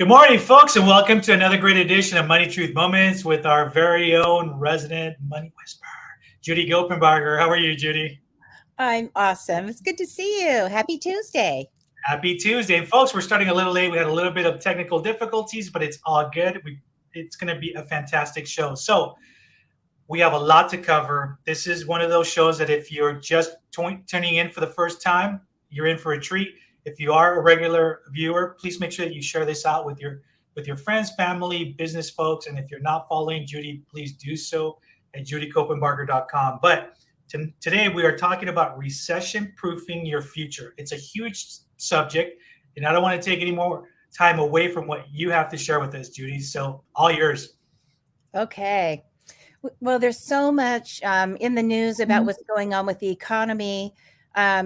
Good morning, folks, and welcome to another great edition of Money Truth Moments with our very own resident money whisperer, Judy Copenbarger. How are you, Judy? I'm awesome. It's good to see you. Happy Tuesday. Happy Tuesday. And folks, we're starting a little late. We had a little bit of technical difficulties, but it's all good. It's going to be a fantastic show. So we have a lot to cover. This is one of those shows that if you're just tuning in for the first time, you're in for a treat. If you are a regular viewer, please make sure that you share this out with your friends, family, business folks. And if you're not following Judy, please do so at judycopenbarger.com. But today we are talking about recession proofing your future. It's a huge subject, and I don't want to take any more time away from what you have to share with us, Judy. So all yours. Okay. Well, there's so much in the news about what's going on with the economy.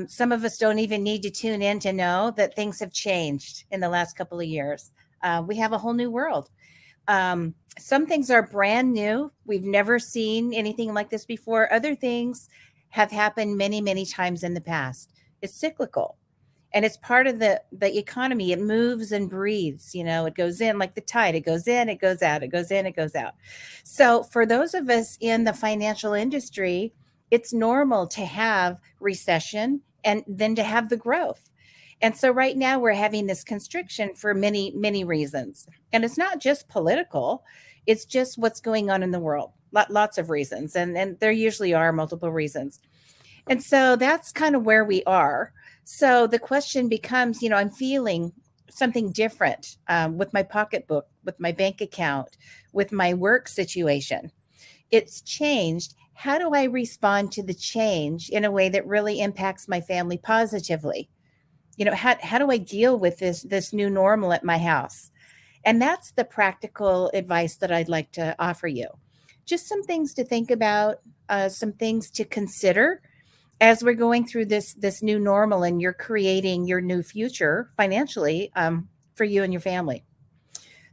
Some of us don't even need to tune in to know that things have changed in the last couple of years. We have a whole new world. Some things are brand new. We've never seen anything like this before. Other things have happened many, many times in the past. It's cyclical. And it's part of the economy. It moves and breathes. It goes in like the tide. It goes in, it goes out. It goes in, it goes out. So for those of us in the financial industry, it's normal to have recession and then to have the growth. And so right now we're having this constriction for many, many reasons. And it's not just political. It's just what's going on in the world. Lots of reasons. And there usually are multiple reasons. And so that's kind of where we are. So the question becomes, I'm feeling something different with my pocketbook, with my bank account, with my work situation. It's changed. How do I respond to the change in a way that really impacts my family positively? How do I deal with this new normal at my house? And that's the practical advice that I'd like to offer you. Just some things to think about, some things to consider as we're going through this new normal and you're creating your new future financially for you and your family.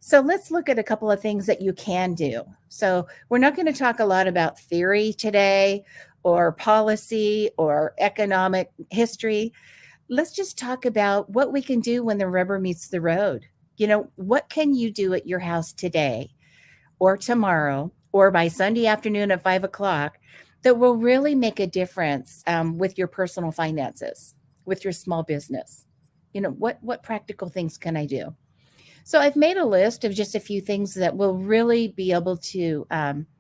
So let's look at a couple of things that you can do. So we're not going to talk a lot about theory today or policy or economic history. Let's just talk about what we can do when the rubber meets the road. What can you do at your house today or tomorrow or by Sunday afternoon at 5:00 that will really make a difference with your personal finances, with your small business? What practical things can I do? So I've made a list of just a few things that will really be able to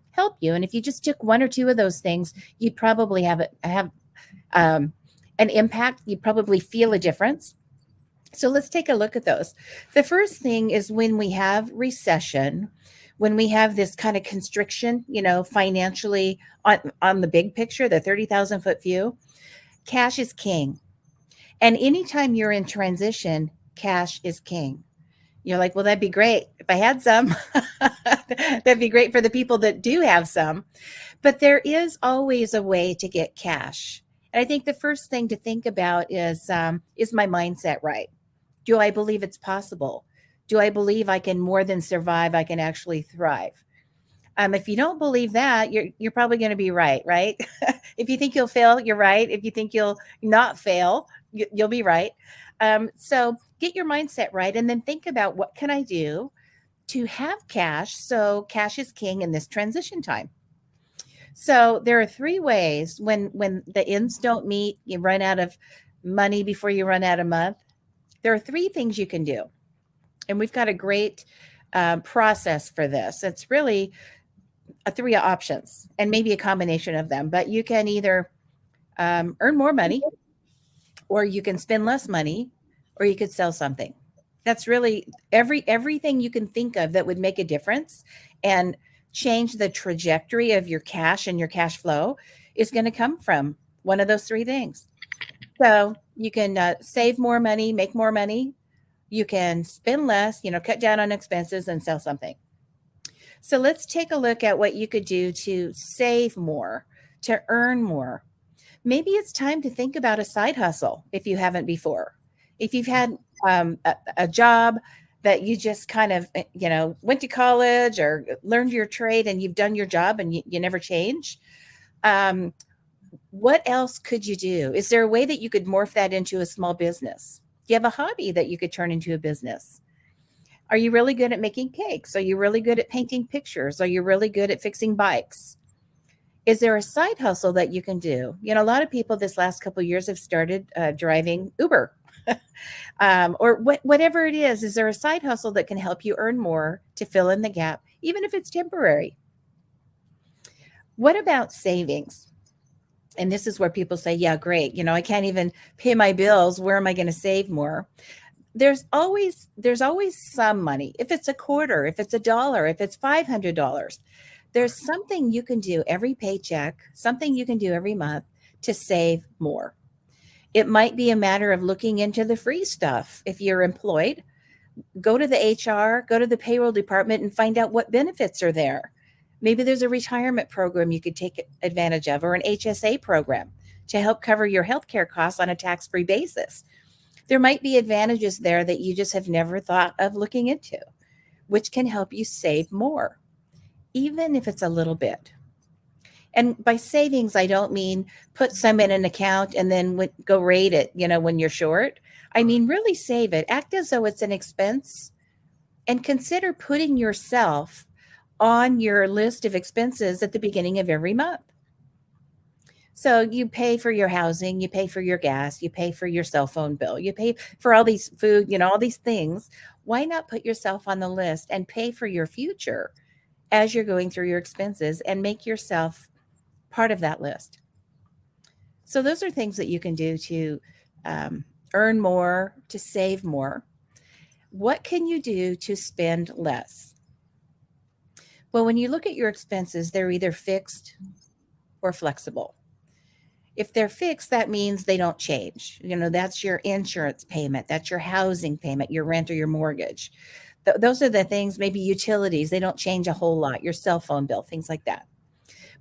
help you. And if you just took one or two of those things, you'd probably have an impact. You'd probably feel a difference. So let's take a look at those. The first thing is when we have recession, when we have this kind of constriction, financially on the big picture, the 30,000 foot view, cash is king. And anytime you're in transition, cash is king. You're like, well, that'd be great if I had some. That'd be great for the people that do have some. But there is always a way to get cash. And I think the first thing to think about is my mindset right? Do I believe it's possible? Do I believe I can more than survive? I can actually thrive. If you don't believe that, you're probably going to be right? If you think you'll fail, you're right. If you think you'll not fail, you'll be right. So get your mindset right, and then think about what can I do to have cash. So cash is king in this transition time. So there are three ways when the ends don't meet, you run out of money before you run out of month. There are three things you can do. And we've got a great process for this. It's really three options and maybe a combination of them. But you can either earn more money, or you can spend less money, or you could sell something. That's really everything you can think of that would make a difference and change the trajectory of your cash and your cash flow is going to come from one of those three things. So you can save more money, make more money. You can spend less, cut down on expenses and sell something. So let's take a look at what you could do to save more, to earn more. Maybe it's time to think about a side hustle if you haven't before. If you've had a job that you just kind of, went to college or learned your trade and you've done your job and you never change, what else could you do? Is there a way that you could morph that into a small business? Do you have a hobby that you could turn into a business? Are you really good at making cakes? Are you really good at painting pictures? Are you really good at fixing bikes? Is there a side hustle that you can do? A lot of people this last couple of years have started driving Uber, or whatever it is. Is there a side hustle that can help you earn more to fill in the gap, even if it's temporary? What about savings? And this is where people say, yeah, great. I can't even pay my bills. Where am I going to save more? There's always some money. If it's a quarter, if it's $1, if it's $500, there's something you can do every paycheck, something you can do every month to save more. It might be a matter of looking into the free stuff. If you're employed, go to the HR, go to the payroll department and find out what benefits are there. Maybe there's a retirement program you could take advantage of, or an HSA program to help cover your healthcare costs on a tax-free basis. There might be advantages there that you just have never thought of looking into, which can help you save more, even if it's a little bit. And by savings, I don't mean put some in an account and then go rate it, when you're short. I mean, really save it. Act as though it's an expense, and consider putting yourself on your list of expenses at the beginning of every month. So you pay for your housing, you pay for your gas, you pay for your cell phone bill, you pay for all these food, all these things. Why not put yourself on the list and pay for your future as you're going through your expenses, and make yourself part of that list? So those are things that you can do to earn more, to save more. What can you do to spend less? Well, when you look at your expenses, they're either fixed or flexible. If they're fixed, that means they don't change. That's your insurance payment, that's your housing payment, your rent or your mortgage. Those are the things, maybe utilities, they don't change a whole lot, your cell phone bill, things like that.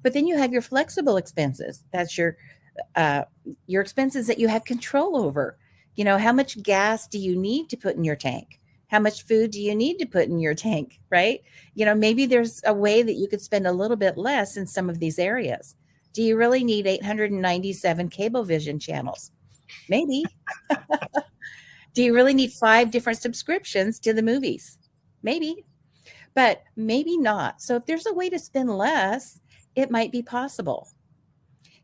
But then you have your flexible expenses. That's your expenses that you have control over. How much gas do you need to put in your tank? How much food do you need to put in your tank, right? Maybe there's a way that you could spend a little bit less in some of these areas. Do you really need 897 Cablevision channels? Maybe. Do you really need 5 different subscriptions to the movies? Maybe, but maybe not. So if there's a way to spend less, it might be possible.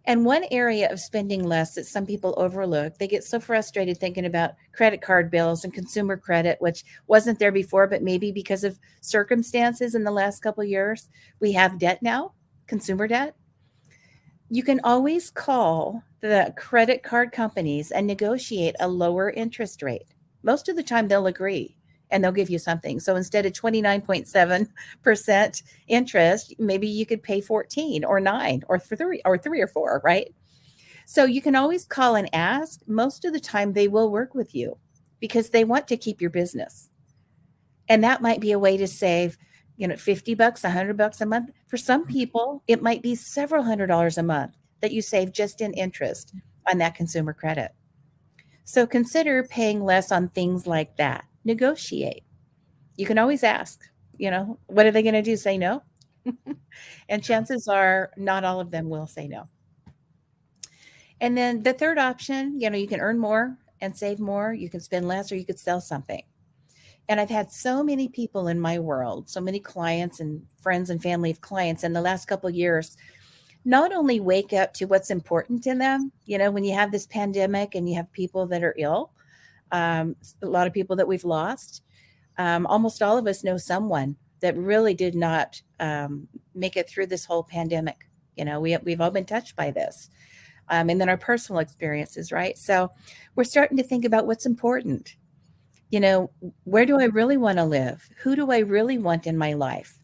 And one area of spending less that some people overlook, they get so frustrated thinking about credit card bills and consumer credit, which wasn't there before, but maybe because of circumstances in the last couple of years, we have debt now, consumer debt. You can always call the credit card companies and negotiate a lower interest rate. Most of the time they'll agree and they'll give you something. So instead of 29.7% interest, maybe you could pay 14 or 9 or 3 or 4, right? So you can always call and ask. Most of the time they will work with you because they want to keep your business. And that might be a way to save, $50, $100 a month. For some people, it might be several $100s a month that you save just in interest on that consumer credit. So consider paying less on things like that. Negotiate. You can always ask, what are they going to do? Say no? And chances are not all of them will say no. And then the third option, you can earn more and save more. You can spend less, or you could sell something. And I've had so many people in my world, so many clients and friends and family of clients in the last couple of years, not only wake up to what's important to them, when you have this pandemic and you have people that are ill, a lot of people that we've lost, almost all of us know someone that really did not make it through this whole pandemic. We've all been touched by this. And then our personal experiences, right? So we're starting to think about what's important. Where do I really want to live? Who do I really want in my life?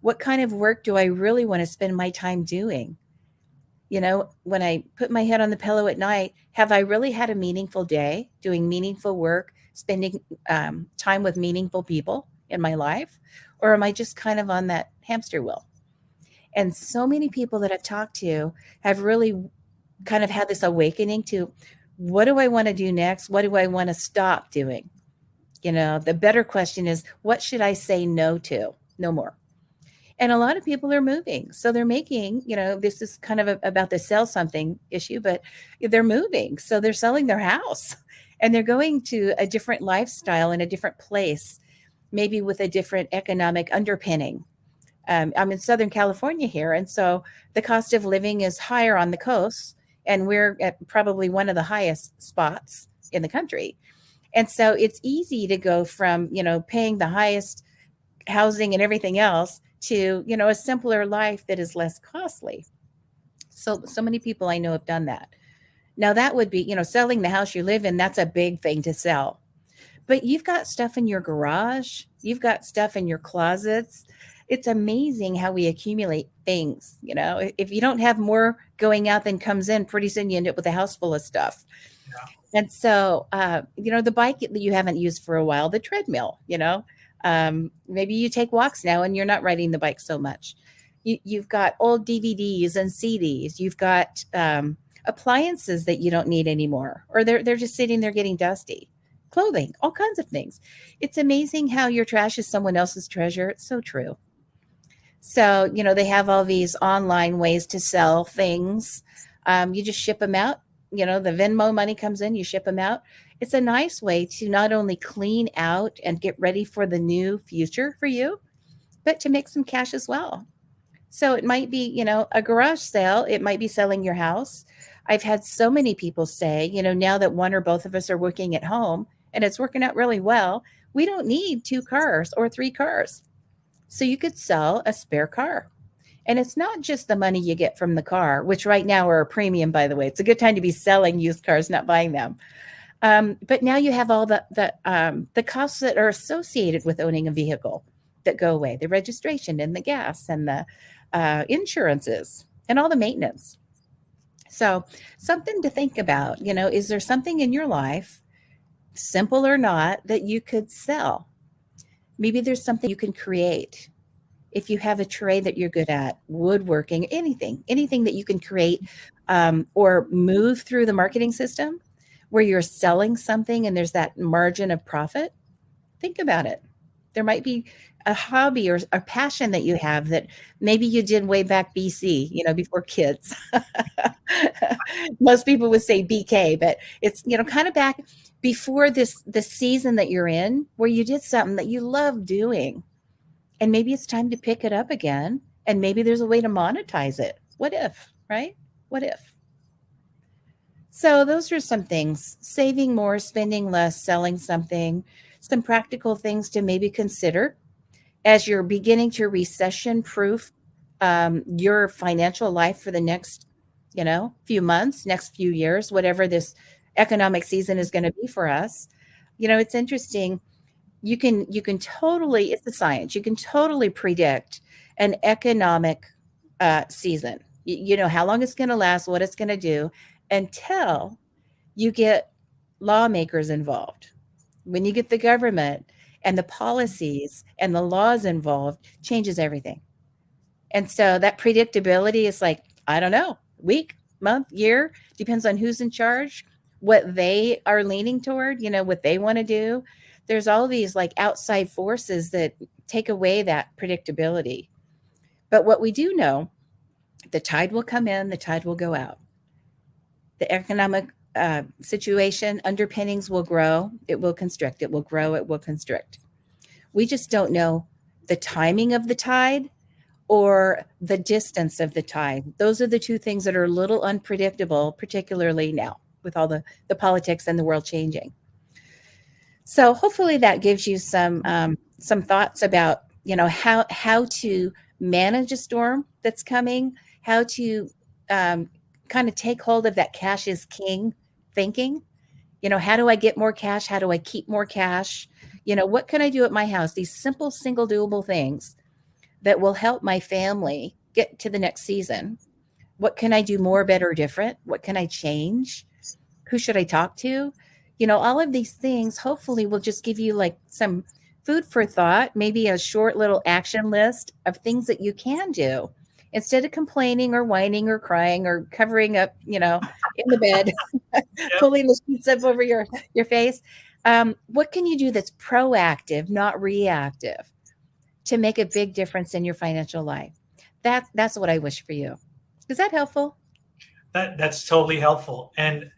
What kind of work do I really want to spend my time doing? When I put my head on the pillow at night, have I really had a meaningful day doing meaningful work, spending time with meaningful people in my life? Or am I just kind of on that hamster wheel? And so many people that I've talked to have really kind of had this awakening to, what do I want to do next? What do I want to stop doing? The better question is, what should I say no to? No more. And a lot of people are moving. So they're making, this is kind of about the sell something issue, but they're moving. So they're selling their house and they're going to a different lifestyle in a different place. maybe with a different economic underpinning. I'm in Southern California here, and so the cost of living is higher on the coast, and we're at probably one of the highest spots in the country. And so it's easy to go from, paying the highest housing and everything else to, a simpler life that is less costly. So many people I know have done that. Now that would be, selling the house you live in, that's a big thing to sell. But you've got stuff in your garage, you've got stuff in your closets. It's amazing how we accumulate things. If you don't have more going out than comes in, pretty soon you end up with a house full of stuff. Yeah. And so, the bike that you haven't used for a while, the treadmill, maybe you take walks now and you're not riding the bike so much. You've got old DVDs and CDs. You've got appliances that you don't need anymore, or they're just sitting there getting dusty. Clothing, all kinds of things. It's amazing how your trash is someone else's treasure. It's so true. So, they have all these online ways to sell things. You just ship them out. The Venmo money comes in, you ship them out. It's a nice way to not only clean out and get ready for the new future for you, but to make some cash as well. So it might be, a garage sale. It might be selling your house. I've had so many people say, now that one or both of us are working at home and it's working out really well, we don't need 2 cars or 3 cars. So you could sell a spare car. And it's not just the money you get from the car, which right now are a premium, by the way. It's a good time to be selling used cars, not buying them. But now you have all the costs that are associated with owning a vehicle that go away, the registration and the gas and the insurances and all the maintenance. So something to think about, is there something in your life, simple or not, that you could sell? Maybe there's something you can create. If you have a trade that you're good at, woodworking, anything that you can create or move through the marketing system where you're selling something and there's that margin of profit, think about it. There might be a hobby or a passion that you have that maybe you did way back BC, before kids. Most people would say BK, but it's, kind of back before the season that you're in where you did something that you love doing. And maybe it's time to pick it up again. And maybe there's a way to monetize it. What if, right? What if? So those are some things: saving more, spending less, selling something, some practical things to maybe consider as you're beginning to recession proof your financial life for the next, few months, next few years, whatever this economic season is going to be for us. It's interesting. You can totally, it's a science. You can totally predict an economic season. You know how long it's going to last, what it's going to do, until you get lawmakers involved. When you get the government and the policies and the laws involved, changes everything. And so that predictability is like, I don't know, week, month, year, depends on who's in charge, what they are leaning toward, what they want to do. There's all these like outside forces that take away that predictability. But what we do know, the tide will come in, the tide will go out. The economic situation, underpinnings will grow, it will constrict, it will grow, it will constrict. We just don't know the timing of the tide or the distance of the tide. Those are the two things that are a little unpredictable, particularly now with all the politics and the world changing. So hopefully that gives you some thoughts about, how to manage a storm that's coming, how to kind of take hold of that cash is king thinking. How do I get more cash? How do I keep more cash? What can I do at my house? These simple, single doable things that will help my family get to the next season. What can I do more, better, different? What can I change? Who should I talk to? All of these things hopefully will just give you like some food for thought, maybe a short little action list of things that you can do instead of complaining or whining or crying or covering up, in the bed, Yep. pulling the sheets up over your face. What can you do that's proactive, not reactive, to make a big difference in your financial life? That's what I wish for you. Is that helpful? That's totally helpful. And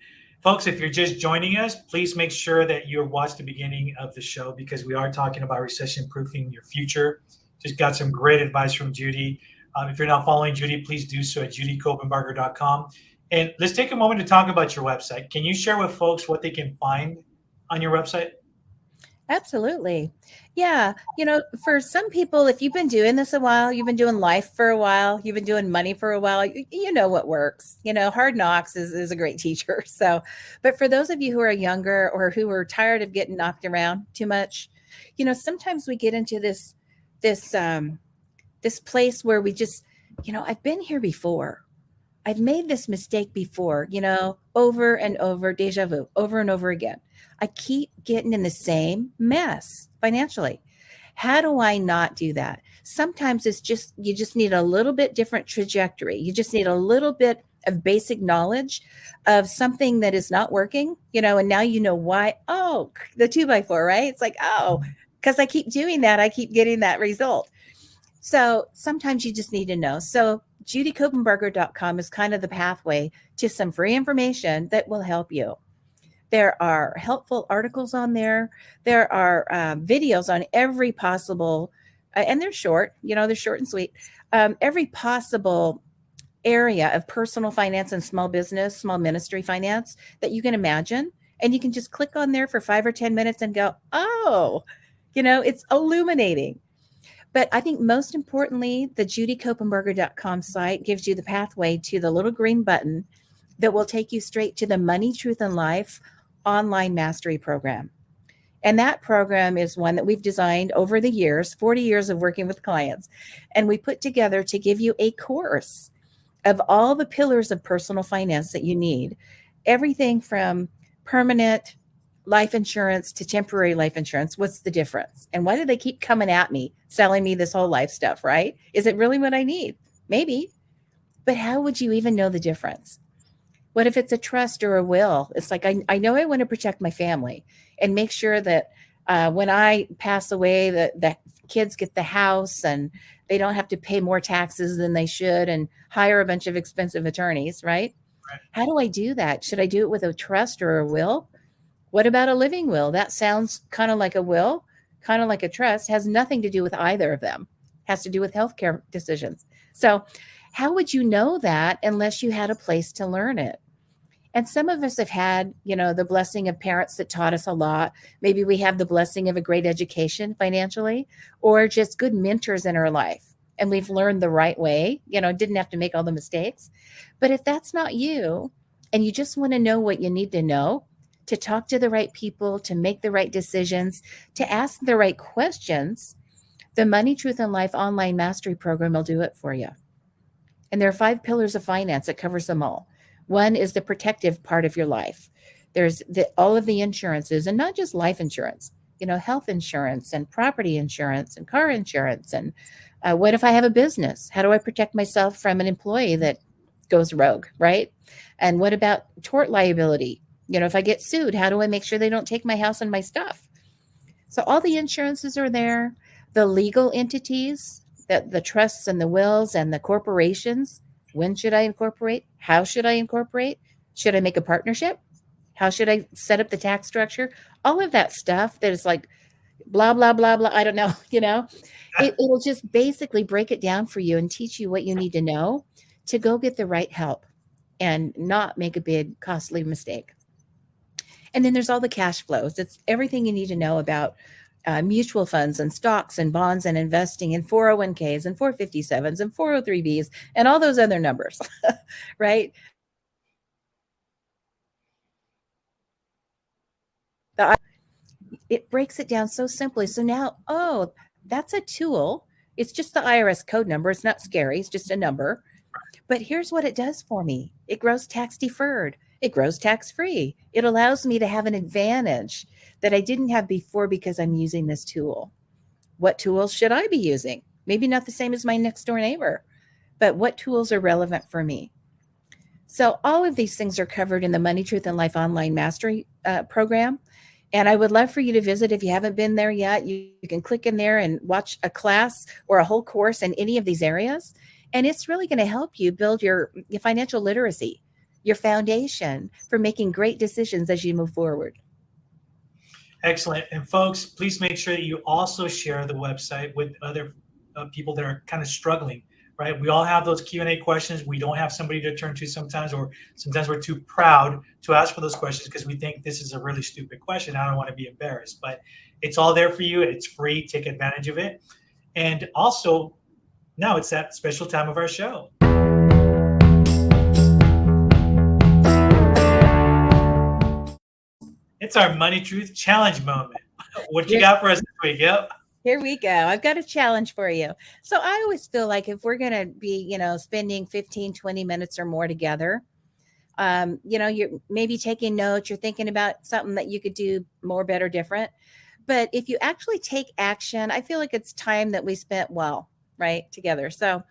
Folks, if you're just joining us, please make sure that you watch the beginning of the show because we are talking about recession proofing your future. Just got some great advice from Judy. If you're not following Judy, please do so at judycopenbarger.com. And let's take a moment to talk about your website. Can you share with folks what they can find on your website? Absolutely. Yeah. For some people, if you've been doing this a while, you've been doing life for a while, you've been doing money for a while, you know what works. Hard knocks is a great teacher. So, but for those of you who are younger or who are tired of getting knocked around too much, sometimes we get into this this place where we just, I've been here before. I've made this mistake before, over and over, deja vu, over and over again. I keep getting in the same mess financially. How do I not do that? Sometimes you just need a little bit different trajectory. You just need a little bit of basic knowledge of something that is not working, and now you know why. Oh, the 2x4, right? It's like, oh, because I keep doing that, I keep getting that result. So sometimes you just need to know. So judycopenbarger.com is kind of the pathway to some free information that will help you. There are helpful articles on there. There are videos on every possible, and they're short, they're short and sweet, every possible area of personal finance and small business, small ministry finance that you can imagine. And you can just click on there for 5 or 10 minutes and go, oh, it's illuminating. But I think most importantly, the judycopenbarger.com site gives you the pathway to the little green button that will take you straight to the Money, Truth, and Life online mastery program. And that program is one that we've designed over the years, 40 years of working with clients. And we put together to give you a course of all the pillars of personal finance that you need. Everything from permanent life insurance to temporary life insurance. What's the difference? And why do they keep coming at me, selling me this whole life stuff, right? Is it really what I need? Maybe. But how would you even know the difference? What if it's a trust or a will? It's like, I know I want to protect my family and make sure that when I pass away, that the kids get the house and they don't have to pay more taxes than they should and hire a bunch of expensive attorneys, right? Right. How do I do that? Should I do it with a trust or a will? What about a living will? That sounds kind of like a will, kind of like a trust, has nothing to do with either of them. Has to do with healthcare decisions. So how would you know that unless you had a place to learn it? And some of us have had, the blessing of parents that taught us a lot. Maybe we have the blessing of a great education financially, or just good mentors in our life. And we've learned the right way, didn't have to make all the mistakes. But if that's not you, and you just want to know what you need to know, to talk to the right people, to make the right decisions, to ask the right questions, the Money, Truth, and Life online mastery program will do it for you. And there are 5 pillars of finance that covers them all. One is the protective part of your life. There's all of the insurances, and not just life insurance, health insurance and property insurance and car insurance. And what if I have a business? How do I protect myself from an employee that goes rogue, right? And what about tort liability? If I get sued, how do I make sure they don't take my house and my stuff? So all the insurances are there. The legal entities, the trusts and the wills and the corporations. When should I incorporate? How should I incorporate? Should I make a partnership? How should I set up the tax structure? All of that stuff that is like blah, blah, blah, blah. I don't know, it'll just basically break it down for you and teach you what you need to know to go get the right help and not make a big costly mistake. And then there's all the cash flows. It's everything you need to know about mutual funds and stocks and bonds and investing in 401ks and 457s and 403bs and all those other numbers, right? It breaks it down so simply. So now, oh, that's a tool. It's just the IRS code number. It's not scary. It's just a number. But here's what it does for me. It grows tax deferred. It grows tax free. It allows me to have an advantage that I didn't have before because I'm using this tool. What tools should I be using? Maybe not the same as my next door neighbor, but what tools are relevant for me? So all of these things are covered in the Money, Truth, and Life online mastery program. And I would love for you to visit. If you haven't been there yet, you can click in there and watch a class or a whole course in any of these areas. And it's really going to help you build your financial literacy. your foundation for making great decisions as you move forward. Excellent. And folks, please make sure that you also share the website with other people that are kind of struggling, right? We all have those Q&A questions. We don't have somebody to turn to sometimes, or sometimes we're too proud to ask for those questions because we think this is a really stupid question. I don't want to be embarrassed, but it's all there for you. It's free. Take advantage of it. And also, now it's that special time of our show. It's our Money Truth Challenge moment. What you got for us this week? Yep. Here we go. I've got a challenge for you. So I always feel like if we're going to be, spending 15, 20 minutes or more together, you're maybe taking notes, you're thinking about something that you could do more, better, different. But if you actually take action, I feel like it's time that we spent well, right, together. So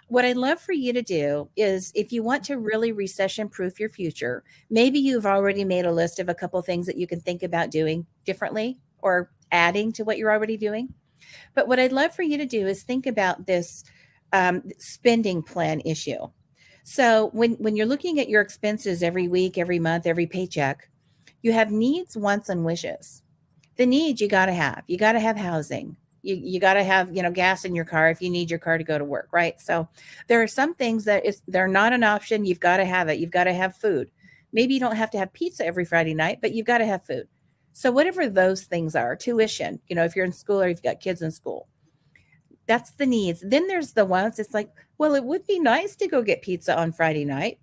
what I'd love for you to do is, if you want to really recession proof your future, maybe you've already made a list of a couple things that you can think about doing differently or adding to what you're already doing. But what I'd love for you to do is think about this spending plan issue. So when you're looking at your expenses every week, every month, every paycheck, you have needs, wants, and wishes. The needs you got to have. You got to have housing. You got to have, gas in your car if you need your car to go to work, right? So there are some things that they're not an option. You've got to have it. You've got to have food. Maybe you don't have to have pizza every Friday night, but you've got to have food. So whatever those things are, tuition, if you're in school or you've got kids in school, that's the needs. Then there's the wants. It's like, well, it would be nice to go get pizza on Friday night.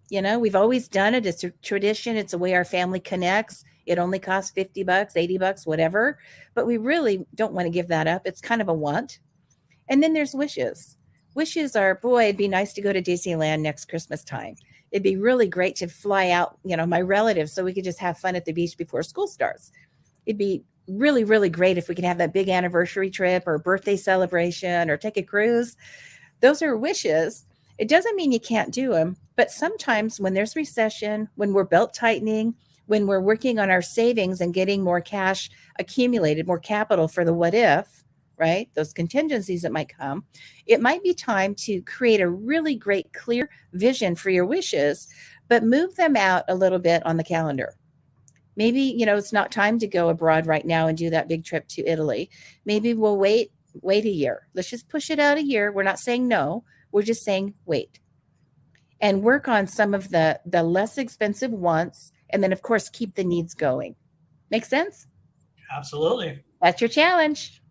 We've always done it. It's a tradition. It's a way our family connects. It only costs $50, $80, whatever. But we really don't want to give that up. It's kind of a want. And then there's wishes. Wishes are, boy, it'd be nice to go to Disneyland next Christmas time. It'd be really great to fly out, my relatives, so we could just have fun at the beach before school starts. It'd be really, really great if we could have that big anniversary trip or birthday celebration or take a cruise. Those are wishes. It doesn't mean you can't do them, but sometimes when there's recession, when we're belt tightening, when we're working on our savings and getting more cash accumulated, more capital for the what if, right? Those contingencies that might come, it might be time to create a really great, clear vision for your wishes, but move them out a little bit on the calendar. Maybe, it's not time to go abroad right now and do that big trip to Italy. Maybe we'll wait a year. Let's just push it out a year. We're not saying no. We're just saying wait. And work on some of the less expensive wants. And then, of course, keep the needs going. Make sense? Absolutely. That's your challenge.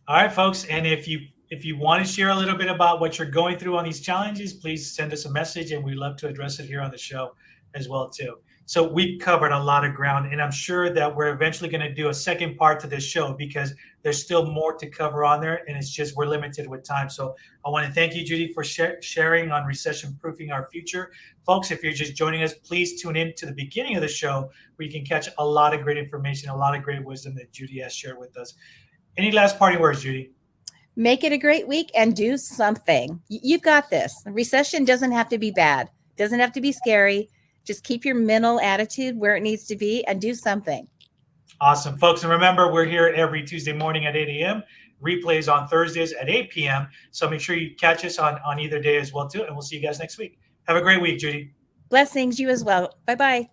All right, folks. And if you want to share a little bit about what you're going through on these challenges, please send us a message, and we'd love to address it here on the show as well, too. So we've covered a lot of ground, and I'm sure that we're eventually going to do a second part to this show because there's still more to cover on there, and it's just we're limited with time. So I want to thank you, Judy, for sharing on recession proofing our future. Folks, if you're just joining us, please tune in to the beginning of the show where you can catch a lot of great information, a lot of great wisdom that Judy has shared with us. Any last parting words, Judy? Make it a great week and do something. You've got this. Recession doesn't have to be bad. Doesn't have to be scary. Just keep your mental attitude where it needs to be and do something. Awesome, folks. And remember, we're here every Tuesday morning at 8 a.m. Replays on Thursdays at 8 p.m. So make sure you catch us on either day as well, too. And we'll see you guys next week. Have a great week, Judy. Blessings, you as well. Bye-bye.